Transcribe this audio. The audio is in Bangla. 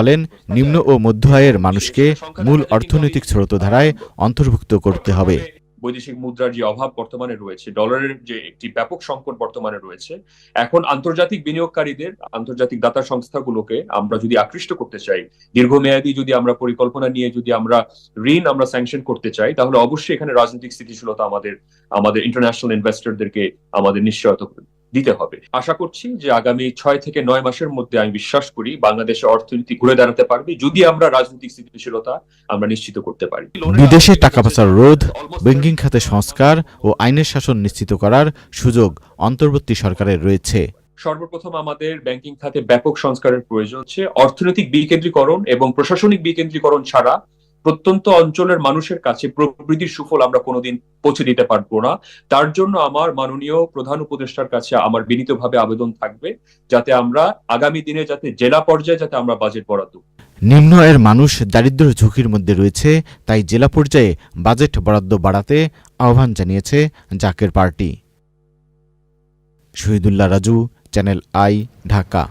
বলেন, নিম্ন ও মধ্য আয়ের মানুষকে মূল অর্থনৈতিক স্রোতধারায় অন্তর্ভুক্ত করতে হবে। বৈদেশিক মুদ্রার যে অভাব বর্তমানে রয়েছে, ডলারের যে একটি ব্যাপক সংকট বর্তমানে রয়েছে, এখন আন্তর্জাতিক বিনিয়োগকারীদের, আন্তর্জাতিক দাতা সংস্থাগুলোকে আমরা যদি আকৃষ্ট করতে চাই, দীর্ঘমেয়াদী যদি আমরা পরিকল্পনা নিয়ে যদি আমরা ঋণ আমরা স্যাংশন করতে চাই, তাহলে অবশ্যই এখানে রাজনৈতিক স্থিতিশীলতা আমাদের ইন্টারন্যাশনাল ইনভেস্টরদেরকে আমাদের নিশ্চয়তা দিতে হবে। আশা করছি যে আগামী ৬ থেকে ৯ মাসের মধ্যে আমি বিশ্বাস করি বাংলাদেশের অর্থনীতি ঘুরে দাঁড়াতে পারবে, যদি আমরা রাজনৈতিক স্থিতিশীলতা আমরা নিশ্চিত করতে পারি। বিদেশে টাকা পাচার রোধ, ব্যাংকিং খাতে সংস্কার ও আইনের শাসন নিশ্চিত করার সুযোগ অন্তর্বর্তী সরকারের রয়েছে। সর্বপ্রথম আমাদের ব্যাংকিং খাতে ব্যাপক সংস্কারের প্রয়োজন হচ্ছে। অর্থনৈতিক বিকেন্দ্রীকরণ এবং প্রশাসনিক বিকেন্দ্রীকরণ ছাড়া প্রত্যন্ত অঞ্চলের মানুষের কাছে প্রবৃদ্ধির সুফল আমরা কোনোদিন পৌঁছে দিতে পারবো না। তার জন্য আমার মাননীয় প্রধান উপদেষ্টার কাছে আমার বিনীতভাবে আবেদন থাকবে, যাতে আমরা আগামী দিনে যাতে জেলা পর্যায়ে যাতে আমরা বাজেট বরাদ্দ। নিম্ন আয়ের মানুষ দারিদ্র্য ঝুঁকির মধ্যে রয়েছে, তাই জেলা পর্যায়ে বাজেট বরাদ্দ বাড়াতে আহ্বান জানিয়েছে জাকের পার্টি। Shahidullah Raju, channel i, Dhaka.